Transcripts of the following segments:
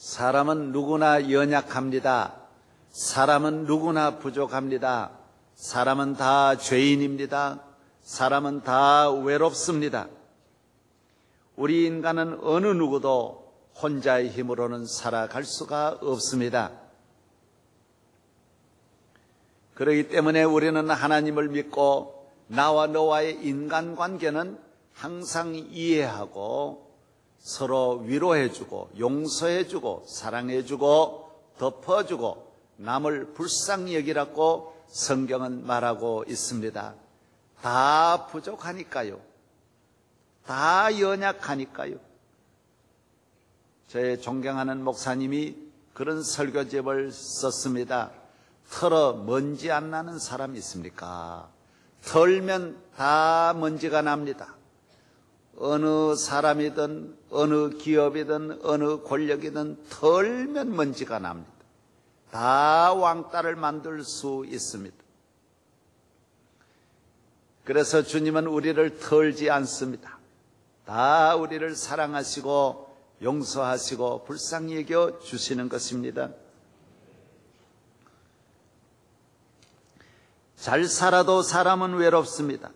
사람은 누구나 연약합니다. 사람은 누구나 부족합니다. 사람은 다 죄인입니다. 사람은 다 외롭습니다. 우리 인간은 어느 누구도 혼자의 힘으로는 살아갈 수가 없습니다. 그렇기 때문에 우리는 하나님을 믿고 나와 너와의 인간관계는 항상 이해하고 서로 위로해주고 용서해주고 사랑해주고 덮어주고 남을 불쌍히 여기라고 성경은 말하고 있습니다. 다 부족하니까요. 다 연약하니까요. 제 존경하는 목사님이 그런 설교집을 썼습니다. 털어 먼지 안 나는 사람이 있습니까? 털면 다 먼지가 납니다. 어느 사람이든 어느 기업이든 어느 권력이든 털면 먼지가 납니다. 다 왕따를 만들 수 있습니다. 그래서 주님은 우리를 털지 않습니다. 다 우리를 사랑하시고 용서하시고 불쌍히 여겨 주시는 것입니다. 잘 살아도 사람은 외롭습니다.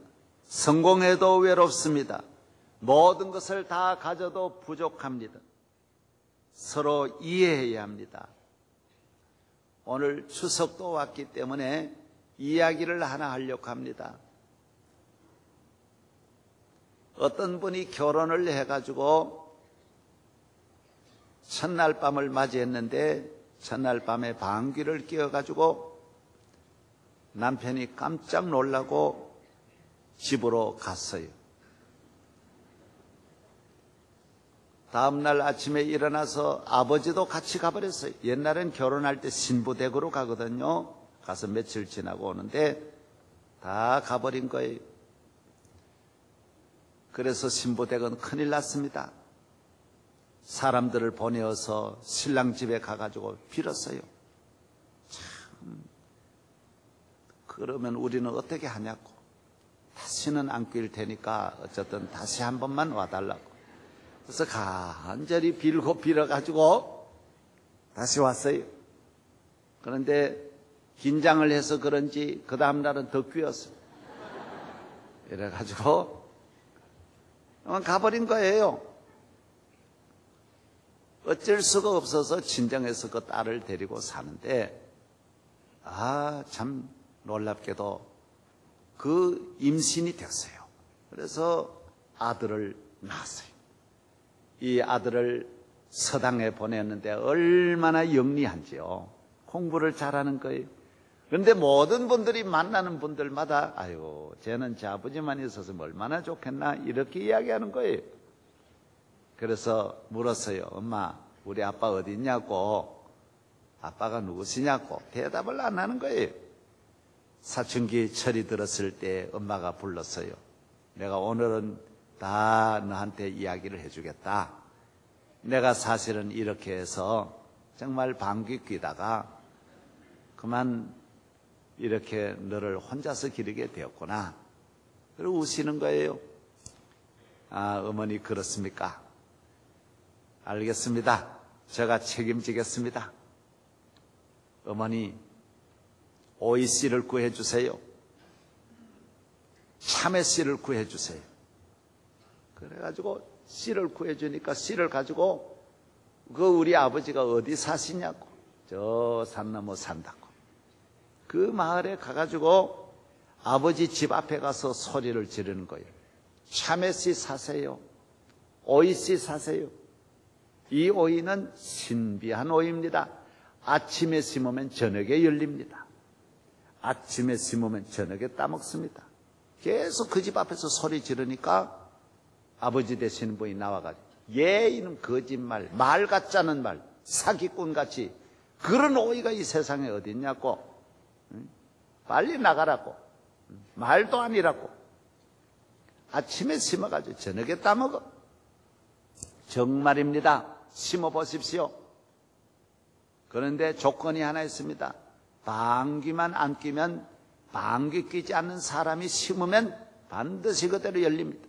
성공해도 외롭습니다. 모든 것을 다 가져도 부족합니다. 서로 이해해야 합니다. 오늘 추석도 왔기 때문에 이야기를 하나 하려고 합니다. 어떤 분이 결혼을 해가지고 첫날 밤을 맞이했는데 첫날 밤에 방귀를 뀌어가지고 남편이 깜짝 놀라고 집으로 갔어요. 다음날 아침에 일어나서 아버지도 같이 가버렸어요. 옛날엔 결혼할 때 신부댁으로 가거든요. 가서 며칠 지나고 오는데 다 가버린 거예요. 그래서 신부댁은 큰일 났습니다. 사람들을 보내어서 신랑 집에 가가지고 빌었어요. 참, 그러면 우리는 어떻게 하냐고. 다시는 안 낄 테니까 어쨌든 다시 한 번만 와달라고. 그래서 간절히 빌고 빌어가지고 다시 왔어요. 그런데 긴장을 해서 그런지 그 다음날은 더 귀었어요. 이래가지고 가버린 거예요. 어쩔 수가 없어서 친정에서 그 딸을 데리고 사는데 참 놀랍게도 그 임신이 됐어요. 그래서 아들을 낳았어요. 이 아들을 서당에 보냈는데 얼마나 영리한지요. 공부를 잘하는 거예요. 그런데 모든 분들이 만나는 분들마다 아유 쟤는 제 아버지만 있어서 얼마나 좋겠나 이렇게 이야기하는 거예요. 그래서 물었어요. 엄마 우리 아빠 어디 있냐고. 아빠가 누구시냐고. 대답을 안 하는 거예요. 사춘기 철이 들었을 때 엄마가 불렀어요. 내가 오늘은 다 너한테 이야기를 해주겠다. 내가 사실은 이렇게 해서 정말 방귀 뀌다가 그만 이렇게 너를 혼자서 기르게 되었구나. 그리고 우시는 거예요. 어머니 그렇습니까? 알겠습니다. 제가 책임지겠습니다. 어머니 오이씨를 구해주세요. 참외 씨를 구해주세요. 그래가지고 씨를 구해주니까 씨를 가지고 우리 아버지가 어디 사시냐고. 저 산 넘어 산다고. 그 마을에 가가지고 아버지 집 앞에 가서 소리를 지르는 거예요. 참외 씨 사세요. 오이 씨 사세요. 이 오이는 신비한 오이입니다. 아침에 심으면 저녁에 열립니다. 아침에 심으면 저녁에 따먹습니다. 계속 그 집 앞에서 소리 지르니까 아버지 되시는 분이 나와가지고 이놈 거짓말, 말 같자는 말, 사기꾼같이 그런 오이가 이 세상에 어디 있냐고. 빨리 나가라고. 말도 아니라고. 아침에 심어가지고 저녁에 따먹어. 정말입니다. 심어보십시오. 그런데 조건이 하나 있습니다. 방귀만 안 끼면 방귀 끼지 않는 사람이 심으면 반드시 그대로 열립니다.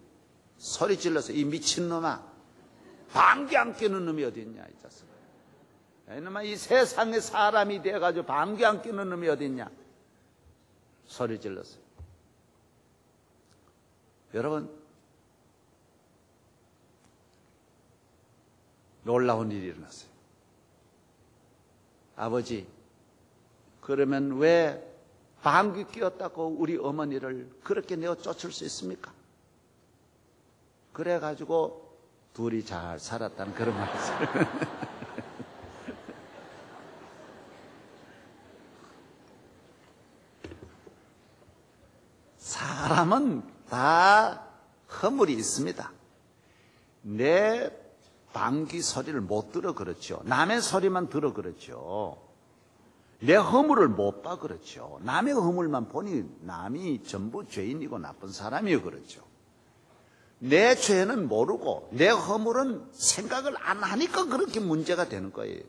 소리 질러서 이 미친놈아 방귀 안 끼는 놈이 어디 있냐 이 자식아. 이놈아, 이 세상에 사람이 돼가지고 방귀 안 뀌는 놈이 어딨냐? 소리 질렀어요. 여러분, 놀라운 일이 일어났어요. 아버지, 그러면 왜 방귀 뀌었다고 우리 어머니를 그렇게 내어 쫓을 수 있습니까? 그래가지고 둘이 잘 살았다는 그런 말이 있어요. 사람은 다 허물이 있습니다. 내 방귀 소리를 못 들어 그렇죠. 남의 소리만 들어 그렇죠. 내 허물을 못 봐 그렇죠. 남의 허물만 보니 남이 전부 죄인이고 나쁜 사람이요 그렇죠. 내 죄는 모르고 내 허물은 생각을 안 하니까 그렇게 문제가 되는 거예요.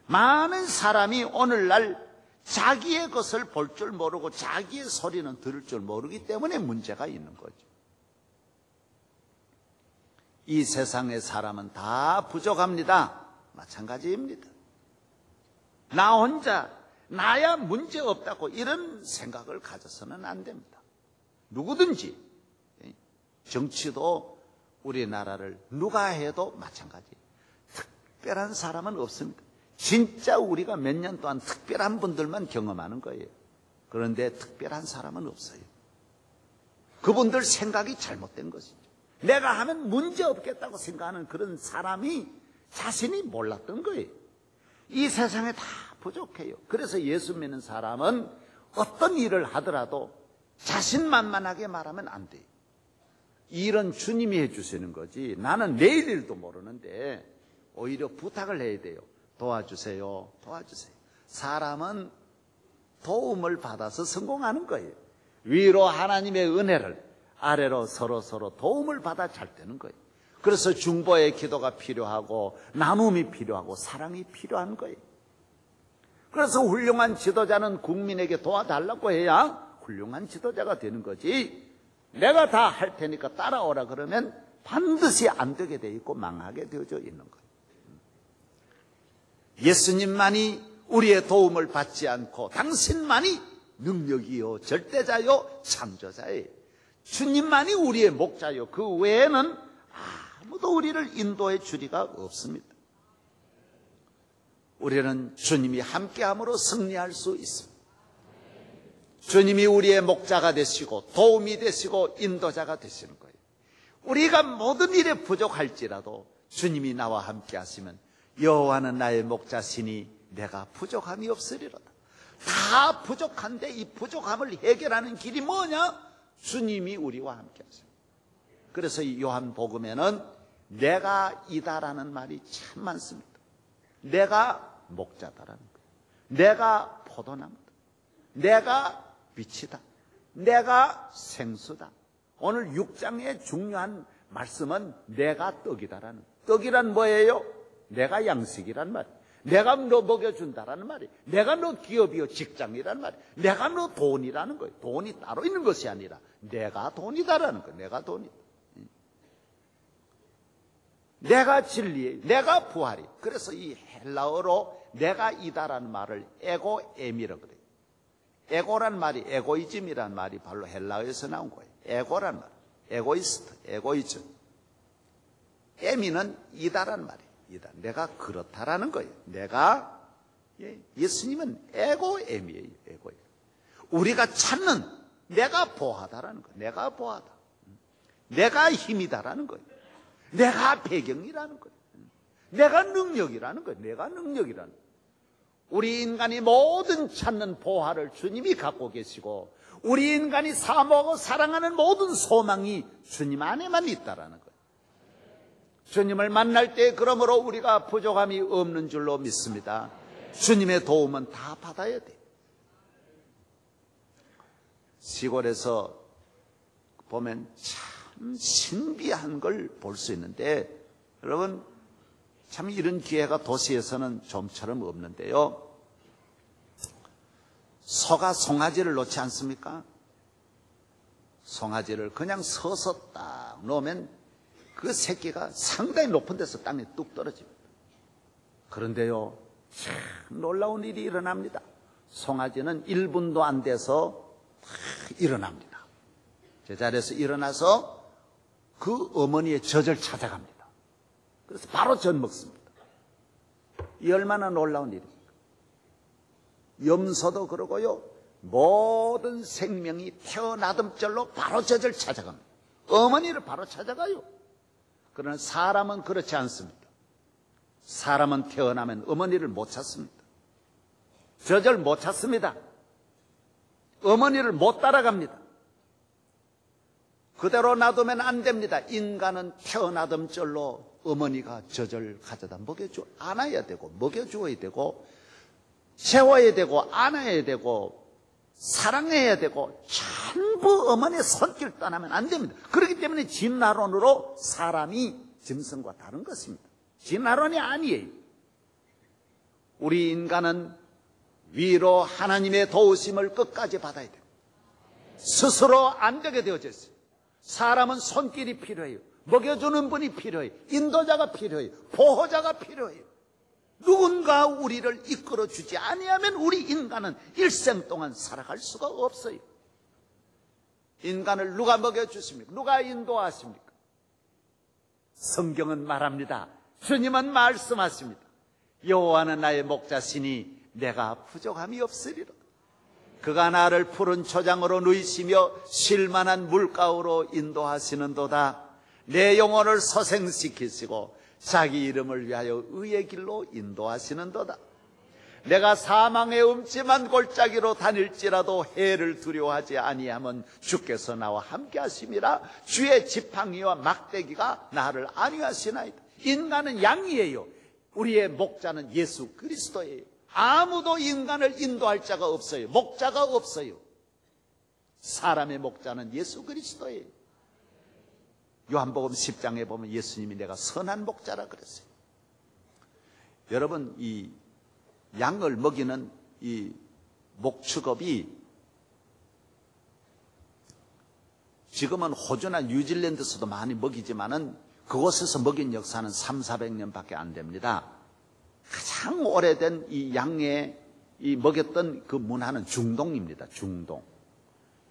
많은 사람이 오늘날 자기의 것을 볼 줄 모르고 자기의 소리는 들을 줄 모르기 때문에 문제가 있는 거죠. 이 세상의 사람은 다 부족합니다. 마찬가지입니다. 나 혼자 나야 문제 없다고 이런 생각을 가져서는 안 됩니다. 누구든지 정치도 우리나라를 누가 해도 마찬가지. 특별한 사람은 없습니다. 진짜 우리가 몇 년 동안 특별한 분들만 경험하는 거예요. 그런데 특별한 사람은 없어요. 그분들 생각이 잘못된 것이죠. 내가 하면 문제 없겠다고 생각하는 그런 사람이 자신이 몰랐던 거예요. 이 세상에 다 부족해요. 그래서 예수 믿는 사람은 어떤 일을 하더라도 자신만만하게 말하면 안 돼요. 이 일은 주님이 해주시는 거지 나는 내일 일도 모르는데 오히려 부탁을 해야 돼요. 도와주세요. 도와주세요. 사람은 도움을 받아서 성공하는 거예요. 위로 하나님의 은혜를, 아래로 서로 도움을 받아 잘 되는 거예요. 그래서 중보의 기도가 필요하고 나눔이 필요하고 사랑이 필요한 거예요. 그래서 훌륭한 지도자는 국민에게 도와달라고 해야 훌륭한 지도자가 되는 거지, 내가 다 할 테니까 따라오라 그러면 반드시 안 되게 돼 있고 망하게 되어져 있는 거예요. 예수님만이 우리의 도움을 받지 않고 당신만이 능력이요 절대자요 창조자예요. 주님만이 우리의 목자요 그 외에는 아무도 우리를 인도해 주리가 없습니다. 우리는 주님이 함께함으로 승리할 수 있습니다. 주님이 우리의 목자가 되시고 도움이 되시고 인도자가 되시는 거예요. 우리가 모든 일에 부족할지라도 주님이 나와 함께 하시면 여호와는 나의 목자시니 내가 부족함이 없으리로다. 다 부족한데 이 부족함을 해결하는 길이 뭐냐? 주님이 우리와 함께 하세요. 그래서 이 요한복음에는 내가 이다라는 말이 참 많습니다. 내가 목자다라는 거예요. 내가 포도나무다. 내가 빛이다. 내가 생수다. 오늘 6장의 중요한 말씀은 내가 떡이다라는 거예요. 떡이란 뭐예요? 내가 양식이란 말이에요. 내가 너 먹여준다라는 말이에요. 내가 너 기업이요 직장이란 말이에요. 내가 너 돈이라는 거예요. 돈이 따로 있는 것이 아니라 내가 돈이다라는 거예요. 내가 돈이다. 내가 진리예요. 내가 부활이에요. 그래서 이 헬라어로 내가 이다라는 말을 에고엠이라고 그래요. 에고란 말이 에고이즘이란 말이 바로 헬라어에서 나온 거예요. 에고란 말. 에고이스트, 에고이즘. 에미는 이다란 말이에요. 이다. 내가 그렇다라는 거예요. 내가, 예수님은 에고엠이에요. 에고엠. 우리가 찾는 내가 보하다라는 거예요. 내가 보하다. 내가 힘이다라는 거예요. 내가 배경이라는 거예요. 내가 능력이라는 거예요. 내가 능력이라는 거예요. 우리 인간이 모든 찾는 보화를 주님이 갖고 계시고 우리 인간이 사모하고 사랑하는 모든 소망이 주님 안에만 있다라는 거예요. 주님을 만날 때 그러므로 우리가 부족함이 없는 줄로 믿습니다. 주님의 도움은 다 받아야 돼요. 시골에서 보면 참 신비한 걸 볼 수 있는데 여러분 참 이런 기회가 도시에서는 좀처럼 없는데요. 소가 송아지를 놓지 않습니까? 송아지를 그냥 서서 딱 놓으면 그 새끼가 상당히 높은 데서 땅에 뚝 떨어집니다. 그런데요, 참 놀라운 일이 일어납니다. 송아지는 1분도 안 돼서 일어납니다. 제자리에서 일어나서 그 어머니의 젖을 찾아갑니다. 그래서 바로 젖 먹습니다. 이 얼마나 놀라운 일입니까? 염소도 그러고요, 모든 생명이 태어나던 절로 바로 젖을 찾아갑니다. 어머니를 바로 찾아가요. 그러나 사람은 그렇지 않습니다. 사람은 태어나면 어머니를 못 찾습니다. 젖을 못 찾습니다. 어머니를 못 따라갑니다. 그대로 놔두면 안 됩니다. 인간은 태어나던 절로 어머니가 젖을 가져다 먹여줘 안아야 되고, 먹여주어야 되고, 재워야 되고, 안아야 되고, 사랑해야 되고, 전부 어머니의 손길 떠나면 안 됩니다. 그렇기 때문에 진화론으로 사람이 짐승과 다른 것입니다. 진화론이 아니에요. 우리 인간은 위로 하나님의 도우심을 끝까지 받아야 돼요. 스스로 안 되게 되어져 있어요. 사람은 손길이 필요해요. 먹여주는 분이 필요해요. 인도자가 필요해요. 보호자가 필요해요. 누군가 우리를 이끌어주지 아니하면 우리 인간은 일생 동안 살아갈 수가 없어요. 인간을 누가 먹여주십니까? 누가 인도하십니까? 성경은 말합니다. 주님은 말씀하십니다. 여호와는 나의 목자시니 내가 부족함이 없으리라. 그가 나를 푸른 초장으로 누이시며 쉴만한 물가로 인도하시는도다. 내 영혼을 소생시키시고 자기 이름을 위하여 의의 길로 인도하시는도다. 내가 사망의 음침한 골짜기로 다닐지라도 해를 두려워하지 아니하면 주께서 나와 함께 하심이라. 주의 지팡이와 막대기가 나를 안위하시나이다. 인간은 양이에요. 우리의 목자는 예수 그리스도예요. 아무도 인간을 인도할 자가 없어요. 목자가 없어요. 사람의 목자는 예수 그리스도예요. 요한복음 10장에 보면 예수님이 내가 선한 목자라 그랬어요. 여러분, 이 양을 먹이는 이 목축업이 지금은 호주나 뉴질랜드에서도 많이 먹이지만은 그곳에서 먹인 역사는 300~400년밖에 안 됩니다. 가장 오래된 이 양의 이 먹였던 그 문화는 중동입니다. 중동.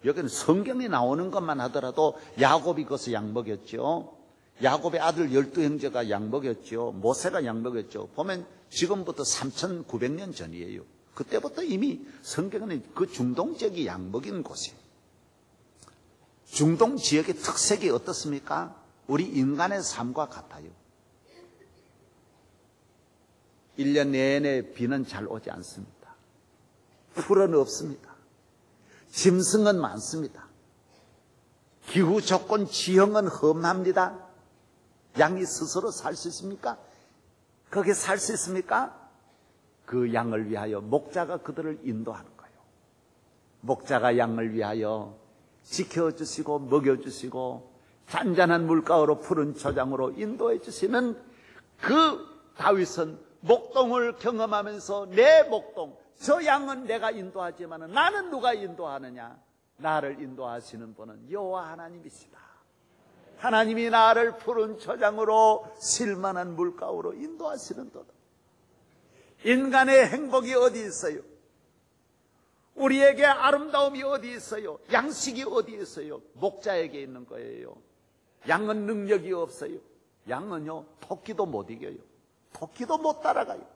여기는 성경에 나오는 것만 하더라도 야곱이 거기서 양 먹였죠. 야곱의 아들 12형제가 양 먹였죠. 모세가 양 먹였죠. 보면 지금부터 3900년 전이에요. 그때부터 이미 성경에는 그 중동 지역이 양 먹인 곳이에요. 중동 지역의 특색이 어떻습니까? 우리 인간의 삶과 같아요. 1년 내내 비는 잘 오지 않습니다. 풀은 없습니다. 짐승은 많습니다. 기후 조건 지형은 험합니다. 양이 스스로 살 수 있습니까? 거기에 살 수 있습니까? 그 양을 위하여 목자가 그들을 인도하는 거예요. 목자가 양을 위하여 지켜주시고 먹여주시고 잔잔한 물가로 푸른 초장으로 인도해 주시는 그 다윗은 목동을 경험하면서 내 목동, 저 양은 내가 인도하지만 나는 누가 인도하느냐? 나를 인도하시는 분은 여호와 하나님이시다. 하나님이 나를 푸른 초장으로 쉴만한 물가로 인도하시는도다. 인간의 행복이 어디 있어요? 우리에게 아름다움이 어디 있어요? 양식이 어디 있어요? 목자에게 있는 거예요. 양은 능력이 없어요. 양은요, 토끼도 못 이겨요. 토끼도 못 따라가요.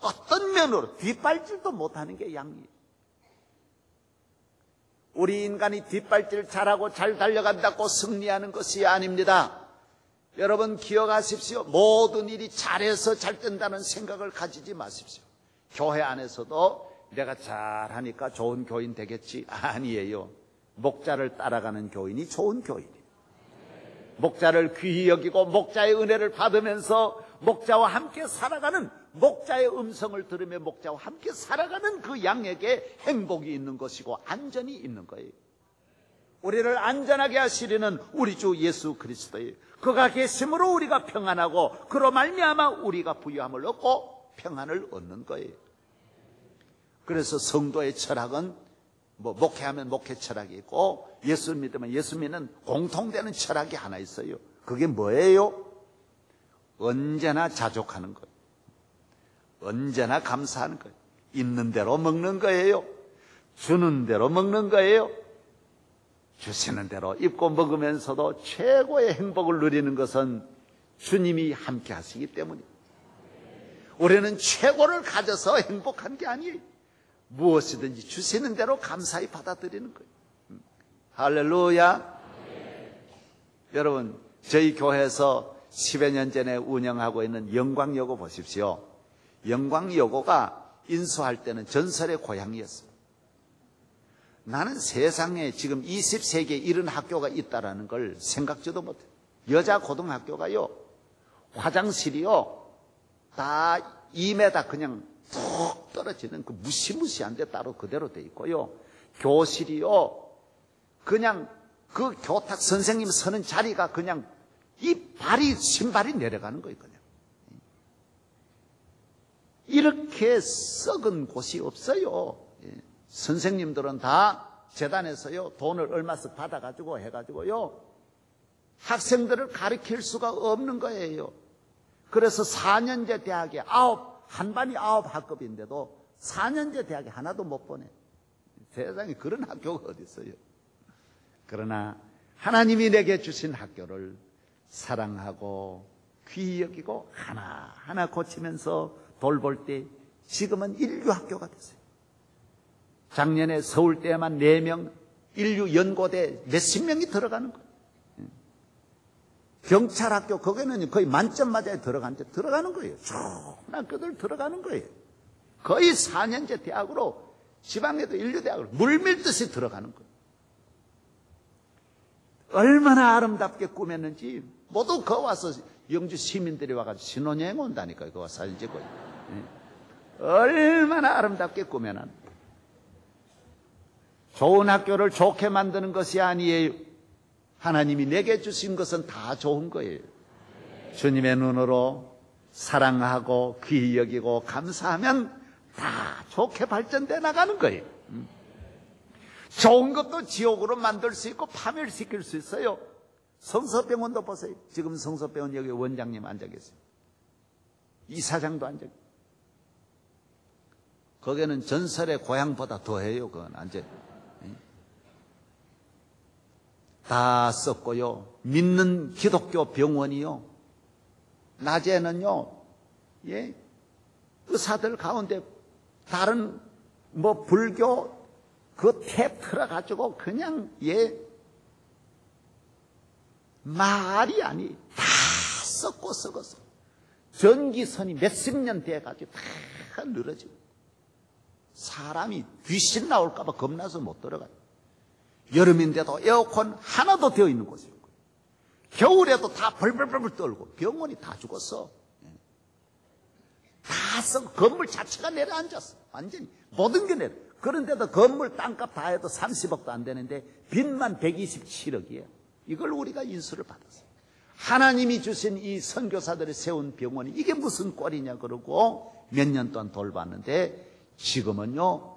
어떤 면으로 뒷발질도 못하는 게 양이에요. 우리 인간이 뒷발질 잘하고 잘 달려간다고 승리하는 것이 아닙니다. 여러분 기억하십시오. 모든 일이 잘해서 잘 된다는 생각을 가지지 마십시오. 교회 안에서도 내가 잘하니까 좋은 교인 되겠지. 아니에요. 목자를 따라가는 교인이 좋은 교인이에요. 목자를 귀히 여기고 목자의 은혜를 받으면서 목자와 함께 살아가는, 목자의 음성을 들으며 목자와 함께 살아가는 그 양에게 행복이 있는 것이고 안전이 있는 거예요. 우리를 안전하게 하시려는 우리 주 예수 그리스도예요. 그가 계심으로 우리가 평안하고 그로 말미암아 우리가 부유함을 얻고 평안을 얻는 거예요. 그래서 성도의 철학은 목회하면 목회 철학이 있고 예수 믿으면 예수 믿는 공통되는 철학이 하나 있어요. 그게 뭐예요? 언제나 자족하는 거예요. 언제나 감사하는 거예요. 있는 대로 먹는 거예요. 주는 대로 먹는 거예요. 주시는 대로 입고 먹으면서도 최고의 행복을 누리는 것은 주님이 함께 하시기 때문이에요. 우리는 최고를 가져서 행복한 게 아니에요. 무엇이든지 주시는 대로 감사히 받아들이는 거예요. 할렐루야. 여러분, 저희 교회에서 10여 년 전에 운영하고 있는 영광여고 보십시오. 영광여고가 인수할 때는 전설의 고향이었어요. 나는 세상에 지금 20세기에 이런 학교가 있다는 걸 생각지도 못해요. 여자 고등학교가요, 화장실이요, 다 2m 그냥 툭 떨어지는 그 무시무시한 데 따로 그대로 돼 있고요. 교실이요, 그냥 그 교탁 선생님 서는 자리가 그냥 이 신발이 내려가는 거예요, 그냥. 이렇게 썩은 곳이 없어요. 선생님들은 다 재단에서요, 돈을 얼마씩 받아가지고 해가지고요, 학생들을 가르칠 수가 없는 거예요. 그래서 4년제 대학에 한 반이 9학급인데도 4년제 대학에 하나도 못 보내. 세상에 그런 학교가 어디 있어요. 그러나 하나님이 내게 주신 학교를 사랑하고 귀히 여기고 하나하나 고치면서 돌볼 때 지금은 인류학교가 됐어요. 작년에 서울대에만 4명, 인류 연고대 몇십 명이 들어가는 거예요. 경찰학교, 거기는 거의 만점 맞아야 들어가는 거예요. 좋은 학교들 들어가는 거예요. 거의 4년제 대학으로, 지방에도 인류대학으로 물밀듯이 들어가는 거예요. 얼마나 아름답게 꾸몄는지, 모두 거 와서 영주 시민들이 와가지고 신혼여행 온다니까요. 그거 사진 찍고. 얼마나 아름답게 꾸며놨는지. 좋은 학교를 좋게 만드는 것이 아니에요. 하나님이 내게 주신 것은 다 좋은 거예요. 주님의 눈으로 사랑하고 귀히 여기고 감사하면 다 좋게 발전돼 나가는 거예요. 좋은 것도 지옥으로 만들 수 있고 파멸시킬 수 있어요. 성서병원도 보세요. 지금 성서병원 여기 원장님 앉아 계세요. 이사장도 앉아 계세요. 거기는 전설의 고향보다 더해요. 그건 앉아. 다 썼고요. 믿는 기독교 병원이요, 낮에는요, 의사들 가운데 다른 불교 그 탭 틀어가지고 그냥 말이 아니 다 썩고 썩어서 전기선이 몇십 년 돼가지고 다 늘어지고 사람이 귀신 나올까봐 겁나서 못 들어가요. 여름인데도 에어컨 하나도 되어 있는 곳이고, 겨울에도 다 벌벌벌 떨고, 병원이 다 죽었어. 다 썩, 건물 자체가 내려앉았어. 완전히 모든 게 내려. 그런데도 건물 땅값 다 해도 30억도 안 되는데 빚만 127억이에요. 이걸 우리가 인수를 받았어요. 하나님이 주신 이 선교사들이 세운 병원이 이게 무슨 꼴이냐 그러고 몇 년 동안 돌봤는데 지금은요,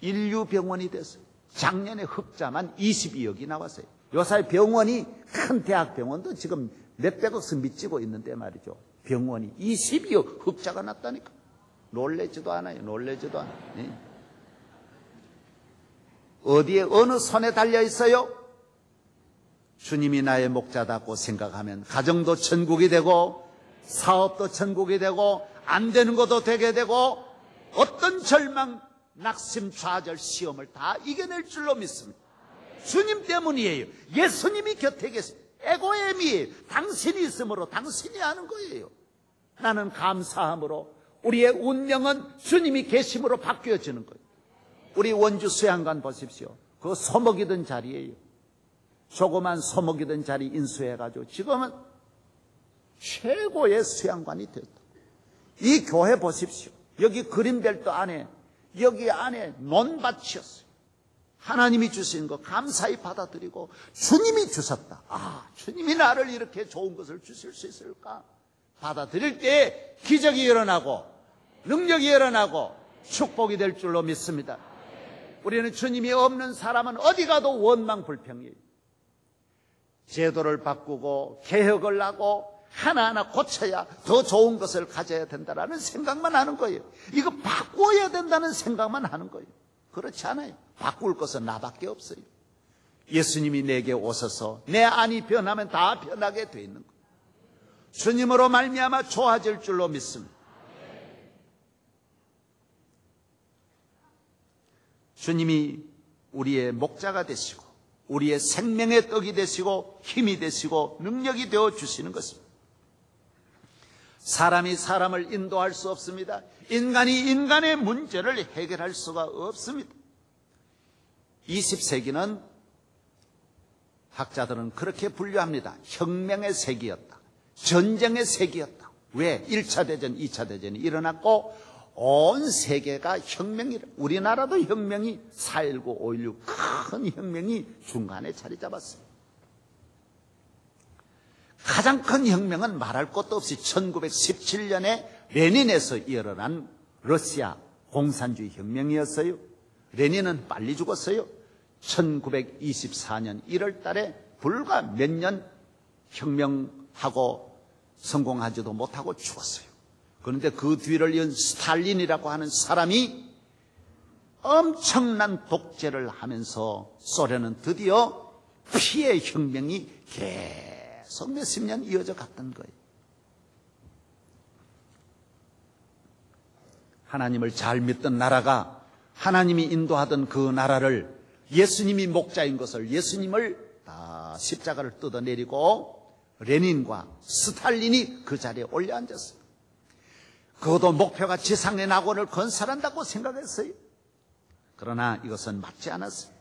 인류병원이 됐어요. 작년에 흑자만 22억이 나왔어요. 요새 병원이, 큰 대학병원도 지금 몇백억씩 미치고 있는데 말이죠. 병원이 22억 흑자가 났다니까. 놀래지도 않아요. 놀래지도 않아요. 네. 어디에, 어느 손에 달려 있어요? 주님이 나의 목자다고 생각하면 가정도 천국이 되고, 사업도 천국이 되고, 안 되는 것도 되게 되고, 어떤 절망, 낙심, 좌절, 시험을 다 이겨낼 줄로 믿습니다. 주님 때문이에요. 예수님이 곁에 계세요. 에고엠이에요. 당신이 있으므로 당신이 하는 거예요. 나는 감사함으로 우리의 운명은 주님이 계심으로 바뀌어지는 거예요. 우리 원주 수양관 보십시오. 그 소먹이던 자리예요. 조그만 소먹이던 자리 인수해가지고 지금은 최고의 수양관이 되었다. 이 교회 보십시오. 여기 그린벨트 안에, 여기 안에 논밭이었어요. 하나님이 주신 거 감사히 받아들이고 주님이 주셨다. 주님이 나를 이렇게 좋은 것을 주실 수 있을까? 받아들일 때 기적이 일어나고 능력이 일어나고 축복이 될 줄로 믿습니다. 우리는 주님이 없는 사람은 어디 가도 원망불평이에요. 제도를 바꾸고 개혁을 하고 하나하나 고쳐야 더 좋은 것을 가져야 된다는 생각만 하는 거예요. 이거 바꿔야 된다는 생각만 하는 거예요. 그렇지 않아요. 바꿀 것은 나밖에 없어요. 예수님이 내게 오셔서 내 안이 변하면 다 변하게 돼 있는 거예요. 주님으로 말미암아 좋아질 줄로 믿습니다. 주님이 우리의 목자가 되시고 우리의 생명의 떡이 되시고 힘이 되시고 능력이 되어 주시는 것입니다. 사람이 사람을 인도할 수 없습니다. 인간이 인간의 문제를 해결할 수가 없습니다. 20세기는 학자들은 그렇게 분류합니다. 혁명의 세기였다. 전쟁의 세기였다. 왜? 1차 대전, 2차 대전이 일어났고 온 세계가 혁명이라. 우리나라도 혁명이 4.19, 5.16 큰 혁명이 중간에 자리 잡았어요. 가장 큰 혁명은 말할 것도 없이 1917년에 레닌에서 일어난 러시아 공산주의 혁명이었어요. 레닌은 빨리 죽었어요. 1924년 1월 달에 불과 몇 년 혁명하고 성공하지도 못하고 죽었어요. 그런데 그 뒤를 이은 스탈린이라고 하는 사람이 엄청난 독재를 하면서 소련은 드디어 피해 혁명이 계속 몇십 년 이어져 갔던 거예요. 하나님을 잘 믿던 나라가 하나님이 인도하던 그 나라를 예수님이 목자인 것을 예수님을 다 십자가를 뜯어내리고 레닌과 스탈린이 그 자리에 올려앉았어요. 그것도 목표가 지상의 낙원을 건설한다고 생각했어요. 그러나 이것은 맞지 않았어요.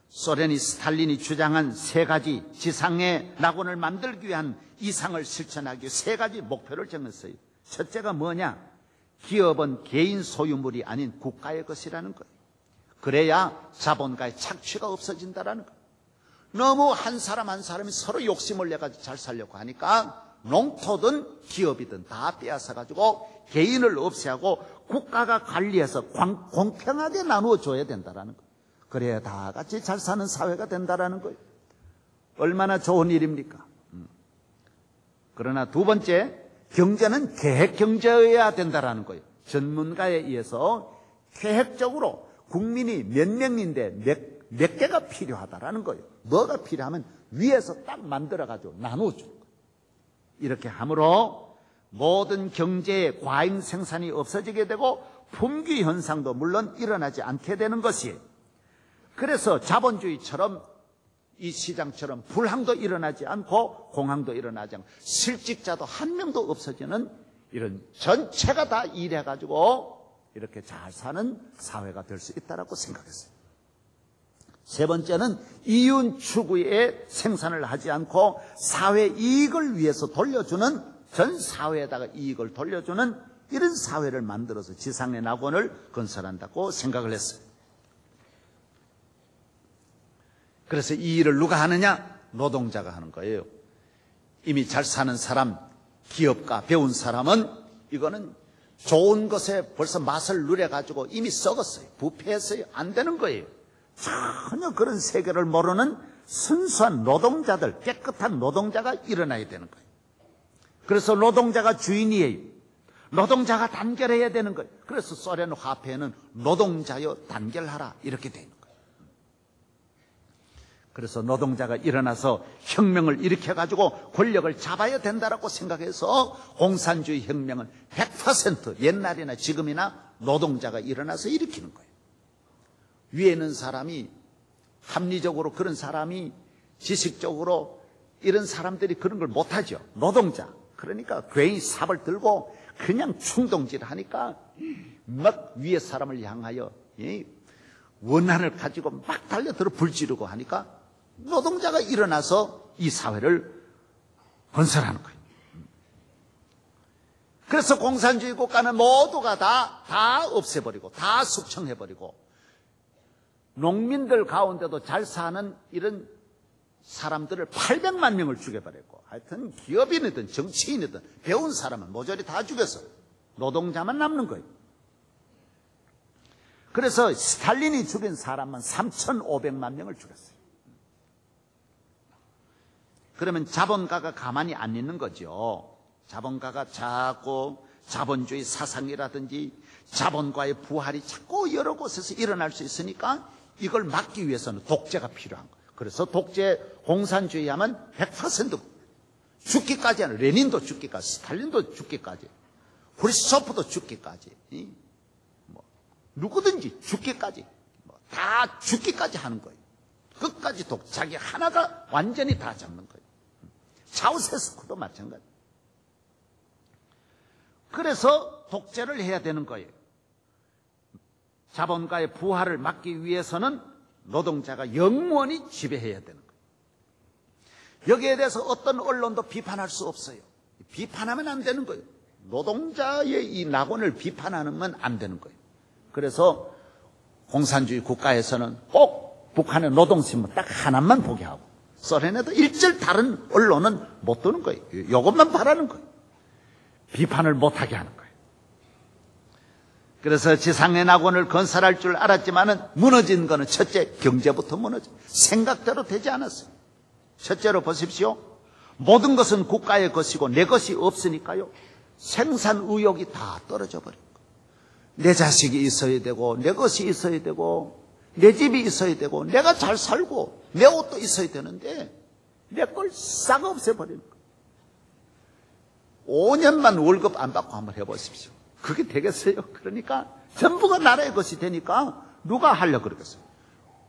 소련이 스탈린이 주장한 세 가지 지상의 낙원을 만들기 위한 이상을 실천하기 위해 세 가지 목표를 정했어요. 첫째가 뭐냐? 기업은 개인 소유물이 아닌 국가의 것이라는 거예요. 그래야 자본가의 착취가 없어진다라는 거예요. 너무 한 사람 한 사람이 서로 욕심을 내가지고 잘 살려고 하니까 농토든 기업이든 다 빼앗아가지고 개인을 없애고 국가가 관리해서 공평하게 나누어줘야 된다라는 거예요. 그래야 다 같이 잘 사는 사회가 된다라는 거예요. 얼마나 좋은 일입니까? 그러나 두 번째, 경제는 계획 경제여야 된다라는 거예요. 전문가에 의해서 계획적으로 국민이 몇 명인데 몇 개가 필요하다라는 거예요. 뭐가 필요하면 위에서 딱 만들어가지고 나눠주는 거예요. 이렇게 함으로 모든 경제의 과잉 생산이 없어지게 되고 품귀 현상도 물론 일어나지 않게 되는 것이에요. 그래서 자본주의처럼 이 시장처럼 불황도 일어나지 않고 공황도 일어나지 않고 실직자도 한 명도 없어지는 이런 전체가 다 일해가지고 이렇게 잘 사는 사회가 될 수 있다고 생각했어요. 세 번째는 이윤 추구의 생산을 하지 않고 사회 이익을 위해서 돌려주는, 전 사회에다가 이익을 돌려주는 이런 사회를 만들어서 지상의 낙원을 건설한다고 생각을 했어요. 그래서 이 일을 누가 하느냐? 노동자가 하는 거예요. 이미 잘 사는 사람, 기업가, 배운 사람은 이거는 좋은 것에 벌써 맛을 누려가지고 이미 썩었어요. 부패했어요. 안 되는 거예요. 전혀 그런 세계를 모르는 순수한 노동자들, 깨끗한 노동자가 일어나야 되는 거예요. 그래서 노동자가 주인이에요. 노동자가 단결해야 되는 거예요. 그래서 소련 화폐에는 노동자여 단결하라 이렇게 돼 있는 거예요. 그래서 노동자가 일어나서 혁명을 일으켜가지고 권력을 잡아야 된다라고 생각해서 공산주의 혁명은 100% 옛날이나 지금이나 노동자가 일어나서 일으키는 거예요. 위에 있는 사람이 합리적으로 그런 사람이 지식적으로 이런 사람들이 그런 걸 못하죠. 노동자. 그러니까 괜히 삽을 들고 그냥 충동질 하니까 막 위에 사람을 향하여 원한을 가지고 막 달려들어 불지르고 하니까 노동자가 일어나서 이 사회를 건설하는 거예요. 그래서 공산주의 국가는 모두가 다 없애버리고 다 숙청해버리고 농민들 가운데도 잘 사는 이런 사람들을 800만 명을 죽여버렸고 하여튼 기업인이든 정치인이든 배운 사람은 모조리 다 죽여서 노동자만 남는 거예요. 그래서 스탈린이 죽인 사람은 3,500만 명을 죽였어요. 그러면 자본가가 가만히 안 있는 거죠. 자본가가 자꾸 자본주의 사상이라든지 자본가의 부활이 자꾸 여러 곳에서 일어날 수 있으니까 이걸 막기 위해서는 독재가 필요한 거예요. 그래서 독재 공산주의 하면 100% 죽기까지 하는, 레닌도 죽기까지, 스탈린도 죽기까지, 후르시초프도 죽기까지, 누구든지 죽기까지, 다 죽기까지 하는 거예요. 끝까지 자기 하나가 완전히 다 잡는 거예요. 차우세스쿠도 마찬가지. 그래서 독재를 해야 되는 거예요. 자본가의 부활을 막기 위해서는 노동자가 영원히 지배해야 되는 거예요. 여기에 대해서 어떤 언론도 비판할 수 없어요. 비판하면 안 되는 거예요. 노동자의 이 낙원을 비판하면 안 되는 거예요. 그래서 공산주의 국가에서는 꼭 북한의 노동신문 딱 하나만 보게 하고, 소련에도 일절 다른 언론은 못 두는 거예요. 이것만 바라는 거예요. 비판을 못하게 하는 거예요. 그래서 지상의 낙원을 건설할 줄 알았지만은 무너진 거는 첫째 경제부터 무너져. 생각대로 되지 않았어요. 첫째로 보십시오. 모든 것은 국가의 것이고 내 것이 없으니까요. 생산 의욕이 다 떨어져 버린 거예요. 내 자식이 있어야 되고 내 것이 있어야 되고 내 집이 있어야 되고 내가 잘 살고 내 옷도 있어야 되는데 내 걸 싹 없애버리는 거예요. 5년만 월급 안 받고 한번 해보십시오. 그게 되겠어요? 그러니까 전부가 나라의 것이 되니까 누가 하려고 그러겠어요?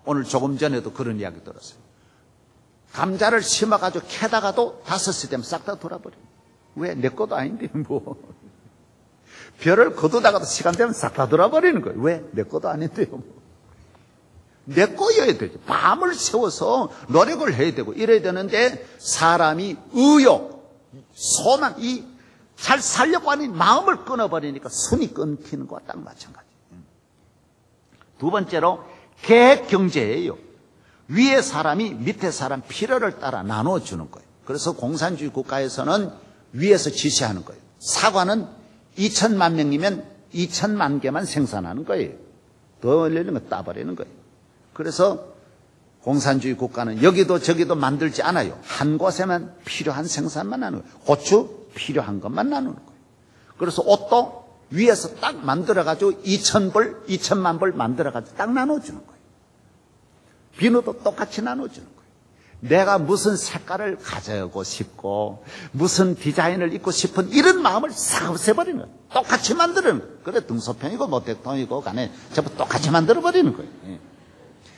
오늘 조금 전에도 그런 이야기 들었어요. 감자를 심어가지고 캐다가도 5시 되면 싹 다 돌아버려요. 왜? 내 것도 아닌데 뭐. 별을 거두다가도 시간 되면 싹 다 돌아버리는 거예요. 왜? 내 것도 아닌데요. 뭐. 내 거여야 되죠. 밤을 새워서 노력을 해야 되고 이래야 되는데 사람이 의욕, 소망, 잘 살려고 하는 마음을 끊어버리니까 순이 끊기는 거와 딱 마찬가지예요. 두 번째로 계획경제예요. 위에 사람이 밑에 사람 필요를 따라 나눠주는 거예요. 그래서 공산주의 국가에서는 위에서 지시하는 거예요. 사과는 2천만 명이면 2천만 개만 생산하는 거예요. 더 올리는 거 따버리는 거예요. 그래서 공산주의 국가는 여기도 저기도 만들지 않아요. 한 곳에만 필요한 생산만 하는 거예요. 고추 필요한 것만 나누는 거예요. 그래서 옷도 위에서 딱 만들어가지고 2,000벌, 2천만 벌 만들어가지고 딱 나눠주는 거예요. 비누도 똑같이 나눠주는 거예요. 내가 무슨 색깔을 가지고 싶고 무슨 디자인을 입고 싶은 이런 마음을 싹 없애버리는 거예요. 똑같이 만드는 거예요. 그래 등소평이고 모택동이고 간에 전부 똑같이 만들어버리는 거예요.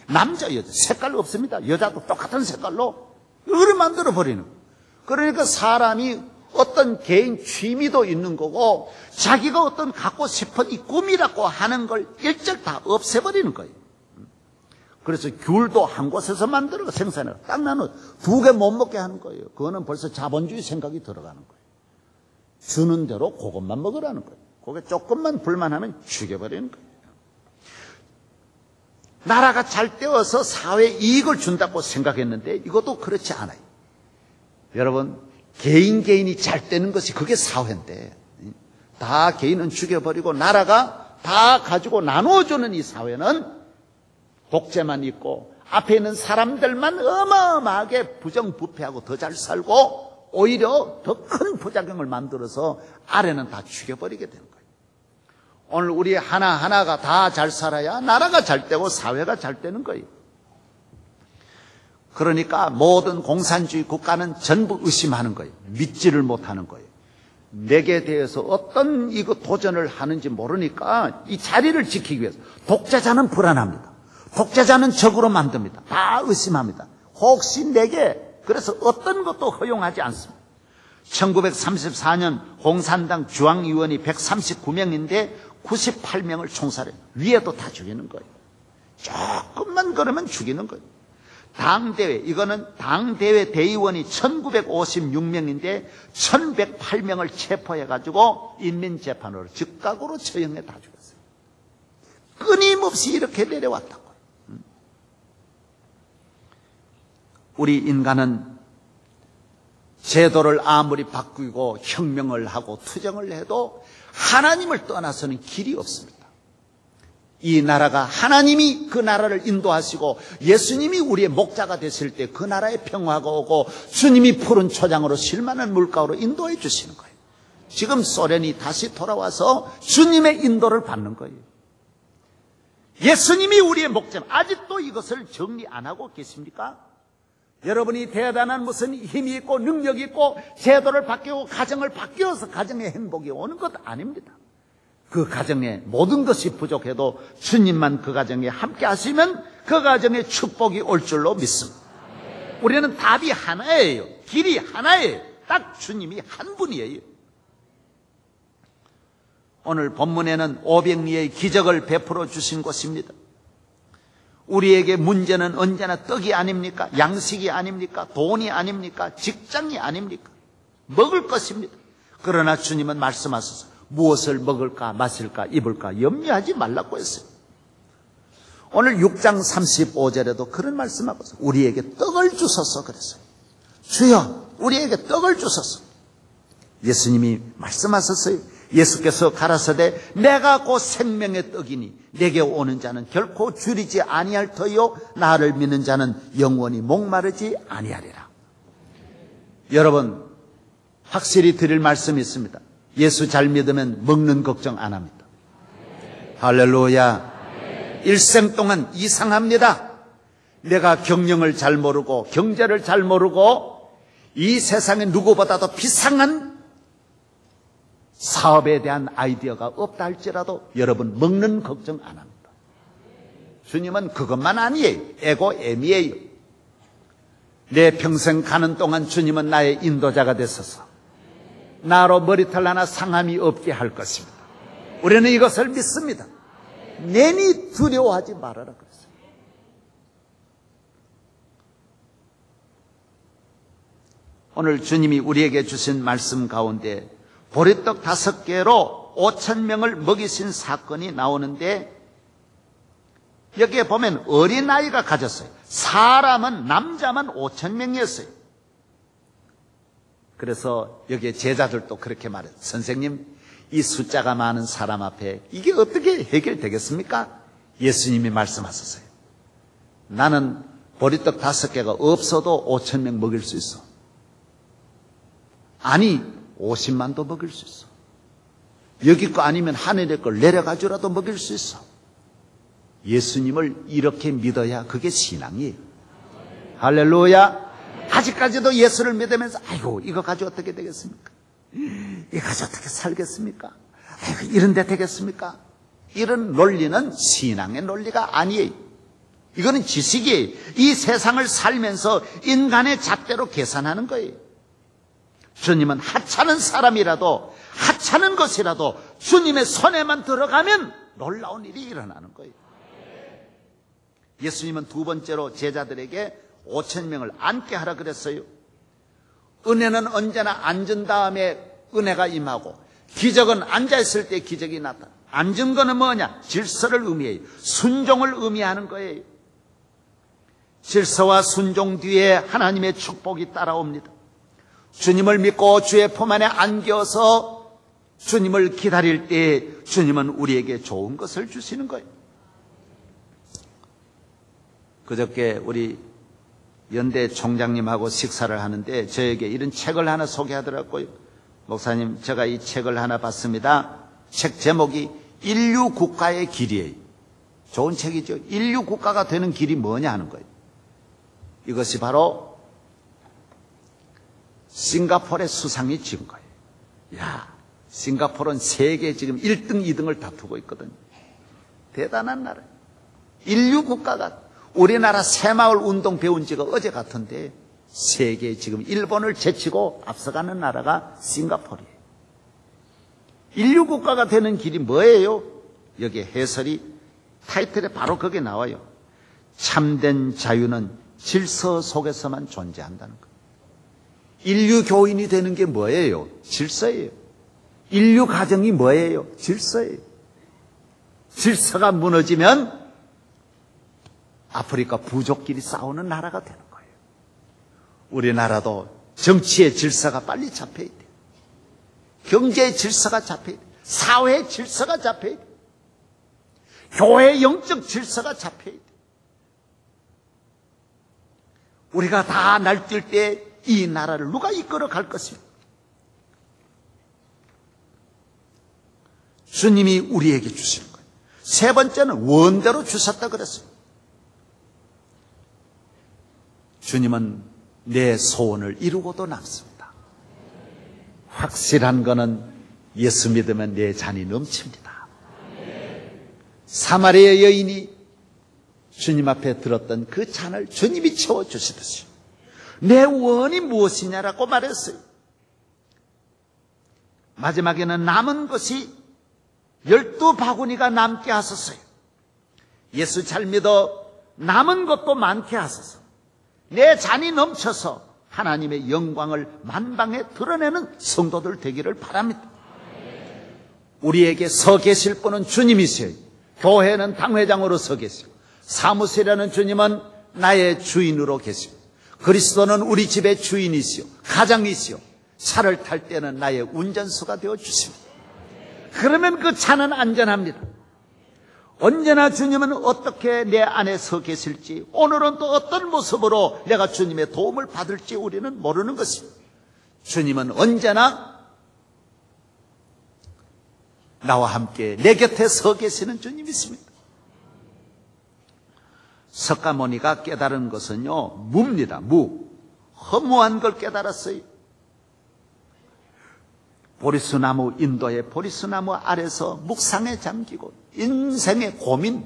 남자 여자 색깔 없습니다. 여자도 똑같은 색깔로 이걸 만들어버리는 거예요. 그러니까 사람이 어떤 개인 취미도 있는 거고 자기가 어떤 갖고 싶은 이 꿈이라고 하는 걸 일절 다 없애버리는 거예요. 그래서 귤도 한 곳에서 만들어 생산해서 딱 나눠 2개 못 먹게 하는 거예요. 그거는 벌써 자본주의 생각이 들어가는 거예요. 주는 대로 그것만 먹으라는 거예요. 그게 조금만 불만하면 죽여버리는 거예요. 나라가 잘 되어서 사회에 이익을 준다고 생각했는데 이것도 그렇지 않아요. 여러분 개인이 잘 되는 것이 그게 사회인데 다 개인은 죽여버리고 나라가 다 가지고 나눠주는 이 사회는 독재만 있고 앞에 있는 사람들만 어마어마하게 부정부패하고 더 잘 살고 오히려 더 큰 부작용을 만들어서 아래는 다 죽여버리게 되는 거예요. 오늘 우리 하나하나가 다 잘 살아야 나라가 잘 되고 사회가 잘 되는 거예요. 그러니까 모든 공산주의 국가는 전부 의심하는 거예요. 믿지를 못하는 거예요. 내게 대해서 어떤 이거 도전을 하는지 모르니까 이 자리를 지키기 위해서 독재자는 불안합니다. 독재자는 적으로 만듭니다. 다 의심합니다. 혹시 내게 그래서 어떤 것도 허용하지 않습니다. 1934년 공산당 중앙위원이 139명인데 98명을 총살해요. 위에도 다 죽이는 거예요. 조금만 그러면 죽이는 거예요. 당대회, 이거는 당대회 대의원이 1956명인데 1108명을 체포해가지고 인민재판으로 즉각으로 처형해 다 죽였어요. 끊임없이 이렇게 내려왔다고. 우리 인간은 제도를 아무리 바꾸고 혁명을 하고 투쟁을 해도 하나님을 떠나서는 길이 없습니다. 이 나라가 하나님이 그 나라를 인도하시고 예수님이 우리의 목자가 됐을 때 그 나라에 평화가 오고 주님이 푸른 초장으로 쉴만한 물가로 인도해 주시는 거예요. 지금 소련이 다시 돌아와서 주님의 인도를 받는 거예요. 예수님이 우리의 목자. 아직도 이것을 정리 안 하고 계십니까? 여러분이 대단한 무슨 힘이 있고 능력이 있고 제도를 바뀌고 가정을 바뀌어서 가정의 행복이 오는 것 아닙니다. 그 가정에 모든 것이 부족해도 주님만 그 가정에 함께 하시면 그 가정에 축복이 올 줄로 믿습니다. 우리는 답이 하나예요. 길이 하나예요. 딱 주님이 한 분이에요. 오늘 본문에는 500리의 기적을 베풀어 주신 것입니다. 우리에게 문제는 언제나 떡이 아닙니까? 양식이 아닙니까? 돈이 아닙니까? 직장이 아닙니까? 먹을 것입니다. 그러나 주님은 말씀하셔서 무엇을 먹을까 마실까 입을까 염려하지 말라고 했어요. 오늘 6장 35절에도 그런 말씀하고 있어요. 우리에게 떡을 주소서 그랬어요. 주여 우리에게 떡을 주소서. 예수님이 말씀하셨어요. 예수께서 가라사대 내가 곧 생명의 떡이니 내게 오는 자는 결코 줄이지 아니할 터요 나를 믿는 자는 영원히 목마르지 아니하리라. 여러분 확실히 드릴 말씀이 있습니다. 예수 잘 믿으면 먹는 걱정 안 합니다. 할렐루야. 일생 동안 이상합니다. 내가 경영을 잘 모르고 경제를 잘 모르고 이 세상에 누구보다도 비상한 사업에 대한 아이디어가 없다 할지라도 여러분 먹는 걱정 안 합니다. 주님은 그것만 아니에요. 에고 에미에요. 내 평생 가는 동안 주님은 나의 인도자가 되소서. 나로 머리털 하나 상함이 없게 할 것입니다. 우리는 이것을 믿습니다. 내니 두려워하지 말아라 그랬어요. 오늘 주님이 우리에게 주신 말씀 가운데 보리떡 5개로 5,000명을 먹이신 사건이 나오는데 여기에 보면 어린아이가 가졌어요. 사람은 남자만 5,000명이었어요. 그래서 여기에 제자들도 그렇게 말해요. 선생님, 이 숫자가 많은 사람 앞에 이게 어떻게 해결되겠습니까? 예수님이 말씀하셨어요. 나는 보리떡 5개가 없어도 5,000명 먹일 수 있어. 아니 50만도 먹일 수 있어. 여기 거 아니면 하늘의 걸 내려가지고라도 먹일 수 있어. 예수님을 이렇게 믿어야 그게 신앙이에요. 할렐루야. 아직까지도 예수를 믿으면서 아이고 이거 가지고 어떻게 되겠습니까? 이거 가지고 어떻게 살겠습니까? 아이고 이런 데 되겠습니까? 이런 논리는 신앙의 논리가 아니에요. 이거는 지식이에요. 이 세상을 살면서 인간의 잣대로 계산하는 거예요. 주님은 하찮은 사람이라도 하찮은 것이라도 주님의 손에만 들어가면 놀라운 일이 일어나는 거예요. 예수님은 두 번째로 제자들에게 5,000명을 앉게 하라 그랬어요. 은혜는 언제나 앉은 다음에 은혜가 임하고 기적은 앉아있을 때 기적이 나타나. 앉은 거는 뭐냐? 질서를 의미해요. 순종을 의미하는 거예요. 질서와 순종 뒤에 하나님의 축복이 따라옵니다. 주님을 믿고 주의 품 안에 안겨서 주님을 기다릴 때 주님은 우리에게 좋은 것을 주시는 거예요. 그저께 우리 연대 총장님하고 식사를 하는데 저에게 이런 책을 하나 소개하더라고요. 목사님, 제가 이 책을 하나 봤습니다. 책 제목이 인류 국가의 길이에요. 좋은 책이죠. 인류 국가가 되는 길이 뭐냐 하는 거예요. 이것이 바로 싱가포르의 수상이 지은 거예요. 야, 싱가포르는 세계 지금 1등, 2등을 다투고 있거든요. 대단한 나라예요. 인류 국가가. 우리나라 새마을 운동 배운 지가 어제 같은데 세계에 지금 일본을 제치고 앞서가는 나라가 싱가포르예요. 인류 국가가 되는 길이 뭐예요? 여기 해설이 타이틀에 바로 그게 나와요. 참된 자유는 질서 속에서만 존재한다는 거예요. 인류 교인이 되는 게 뭐예요? 질서예요. 인류 가정이 뭐예요? 질서예요. 질서가 무너지면 아프리카 부족끼리 싸우는 나라가 되는 거예요. 우리나라도 정치의 질서가 빨리 잡혀야 돼요. 경제의 질서가 잡혀야 돼요. 사회의 질서가 잡혀야 돼요. 교회의 영적 질서가 잡혀야 돼. 우리가 다 날뛸 때 이 나라를 누가 이끌어 갈 것입니까? 주님이 우리에게 주시는 거예요. 세 번째는 원대로 주셨다 그랬어요. 주님은 내 소원을 이루고도 남습니다. 확실한 거는 예수 믿으면 내 잔이 넘칩니다. 사마리아 여인이 주님 앞에 들었던 그 잔을 주님이 채워주시듯이 내 원이 무엇이냐라고 말했어요. 마지막에는 남은 것이 12바구니가 남게 하소서요. 예수 잘 믿어 남은 것도 많게 하소서. 내 잔이 넘쳐서 하나님의 영광을 만방에 드러내는 성도들 되기를 바랍니다. 우리에게 서 계실 분은 주님이세요. 교회는 당회장으로 서 계시고 사무실에는 주님은 나의 주인으로 계시고 그리스도는 우리 집의 주인이시오 가장이시오. 차를 탈 때는 나의 운전수가 되어 주십니다. 그러면 그 차는 안전합니다. 언제나 주님은 어떻게 내 안에 서 계실지, 오늘은 또 어떤 모습으로 내가 주님의 도움을 받을지 우리는 모르는 것입니다. 주님은 언제나 나와 함께 내 곁에 서 계시는 주님이십니다. 석가모니가 깨달은 것은요, 무입니다. 무. 허무한 걸 깨달았어요. 보리수나무, 인도의 보리수나무 아래서 묵상에 잠기고 인생의 고민,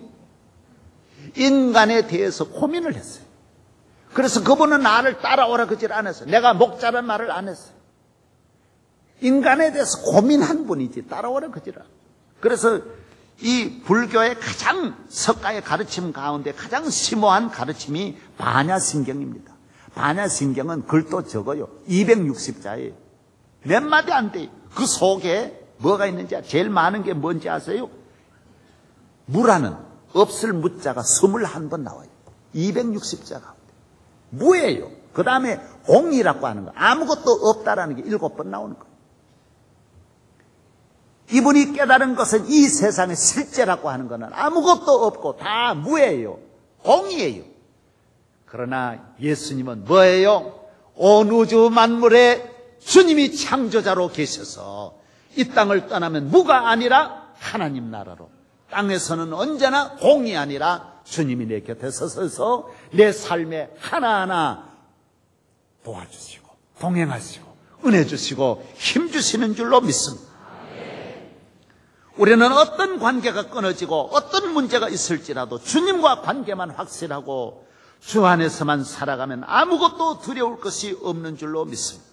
인간에 대해서 고민을 했어요. 그래서 그분은 나를 따라오라 그질 않았어요. 내가 목자란 말을 안 했어요. 인간에 대해서 고민한 분이지 따라오라 그질 않았어요. 그래서 이 불교의 가장 석가의 가르침 가운데 가장 심오한 가르침이 반야심경입니다. 반야심경은 글도 적어요. 260자예요. 몇 마디 안 돼요. 그 속에 뭐가 있는지 제일 많은 게 뭔지 아세요? 무라는 없을 무자가 21번 나와요. 260자 가운데. 무예요. 그 다음에 공이라고 하는 거. 아무것도 없다라는 게 7번 나오는 거예요. 이분이 깨달은 것은 이 세상의 실제라고 하는 것은 아무것도 없고 다 무예요. 공이에요. 그러나 예수님은 뭐예요? 온 우주 만물에 주님이 창조자로 계셔서 이 땅을 떠나면 무가 아니라 하나님 나라로, 땅에서는 언제나 공이 아니라 주님이 내 곁에 서서 내 삶에 하나하나 도와주시고 동행하시고 은혜 주시고 힘 주시는 줄로 믿습니다. 우리는 어떤 관계가 끊어지고 어떤 문제가 있을지라도 주님과 관계만 확실하고 주 안에서만 살아가면 아무것도 두려울 것이 없는 줄로 믿습니다.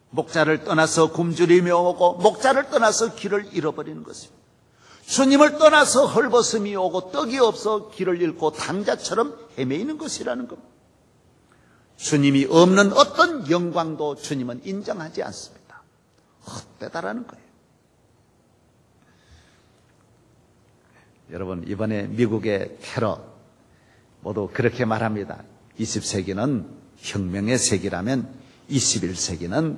목자를 떠나서 굶주리며 오고 목자를 떠나서 길을 잃어버리는 것입니다. 주님을 떠나서 헐벗음이 오고 떡이 없어 길을 잃고 당자처럼 헤매이는 것이라는 겁니다. 주님이 없는 어떤 영광도 주님은 인정하지 않습니다. 헛되다라는 거예요. 여러분, 이번에 미국의 테러 모두 그렇게 말합니다. 20세기는 혁명의 세기라면 21세기는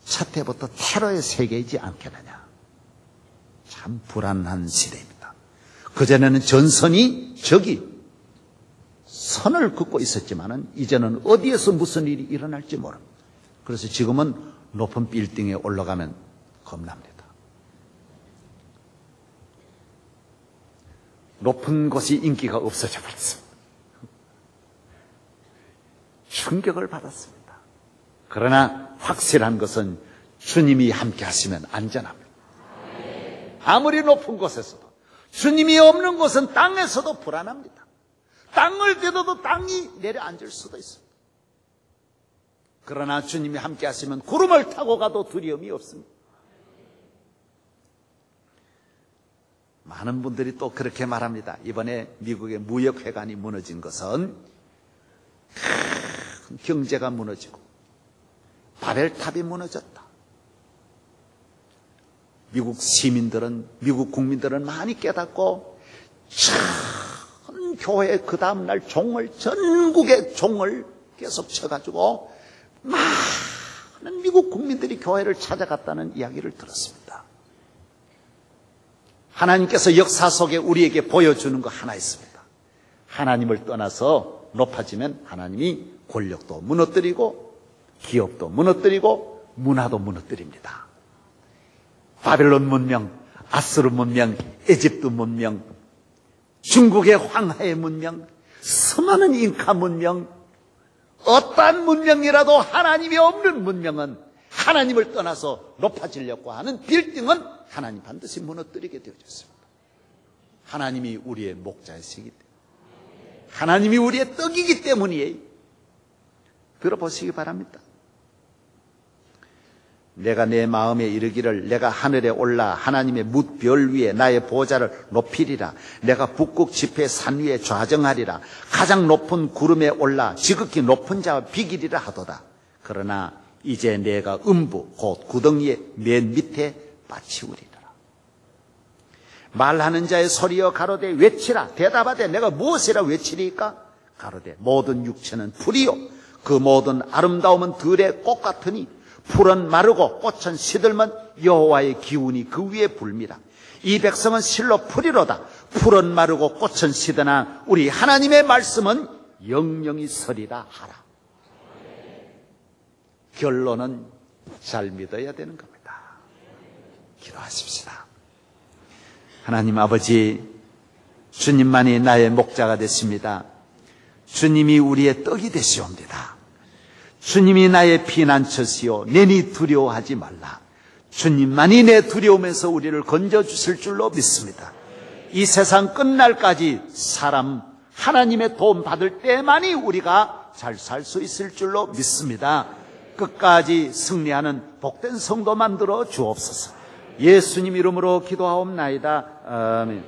첫 해부터 테러의 세계이지 않겠느냐. 참 불안한 시대입니다. 그전에는 전선이 저기 선을 긋고 있었지만은 이제는 어디에서 무슨 일이 일어날지 모릅니다. 그래서 지금은 높은 빌딩에 올라가면 겁납니다. 높은 곳이 인기가 없어져 버렸습니다. 충격을 받았습니다. 그러나 확실한 것은 주님이 함께 하시면 안전합니다. 아무리 높은 곳에서도, 주님이 없는 곳은 땅에서도 불안합니다. 땅을 떼어도 땅이 내려앉을 수도 있습니다. 그러나 주님이 함께 하시면 구름을 타고 가도 두려움이 없습니다. 많은 분들이 또 그렇게 말합니다. 이번에 미국의 무역회관이 무너진 것은 큰 경제가 무너지고 바벨탑이 무너졌다. 미국 시민들은, 미국 국민들은 많이 깨닫고 전 교회 그 다음날 종을, 전국의 종을 계속 쳐가지고 많은 미국 국민들이 교회를 찾아갔다는 이야기를 들었습니다. 하나님께서 역사 속에 우리에게 보여주는 거 하나 있습니다. 하나님을 떠나서 높아지면 하나님이 권력도 무너뜨리고 기업도 무너뜨리고 문화도 무너뜨립니다. 바벨론 문명, 아수르 문명, 에집트 문명, 중국의 황하의 문명, 수많은 잉카 문명, 어떠한 문명이라도 하나님이 없는 문명은, 하나님을 떠나서 높아지려고 하는 빌딩은 하나님 반드시 무너뜨리게 되어졌습니다. 하나님이 우리의 목자이시기 때문에, 하나님이 우리의 떡이기 때문이에요. 들어보시기 바랍니다. 내가 내 마음에 이르기를 내가 하늘에 올라 하나님의 뭇별 위에 나의 보좌를 높이리라. 내가 북극 지폐 산 위에 좌정하리라. 가장 높은 구름에 올라 지극히 높은 자와 비기리라 하도다. 그러나 이제 내가 음부 곧 구덩이의 맨 밑에 빠치우리라. 말하는 자의 소리여 가로되 외치라. 대답하되 내가 무엇이라 외치리까? 가로되 모든 육체는 풀이요 그 모든 아름다움은 들의 꽃 같으니 풀은 마르고 꽃은 시들면 여호와의 기운이 그 위에 불미라. 이 백성은 실로 풀이로다. 풀은 마르고 꽃은 시드나 우리 하나님의 말씀은 영영이 서리라 하라. 결론은 잘 믿어야 되는 겁니다. 기도하십시다. 하나님 아버지, 주님만이 나의 목자가 됐습니다. 주님이 우리의 떡이 되시옵니다. 주님이 나의 피난처시오. 내니 두려워하지 말라. 주님만이 내 두려움에서 우리를 건져주실 줄로 믿습니다. 이 세상 끝날까지 사람 하나님의 도움 받을 때만이 우리가 잘 살 수 있을 줄로 믿습니다. 끝까지 승리하는 복된 성도 만들어 주옵소서. 예수님 이름으로 기도하옵나이다. 아멘.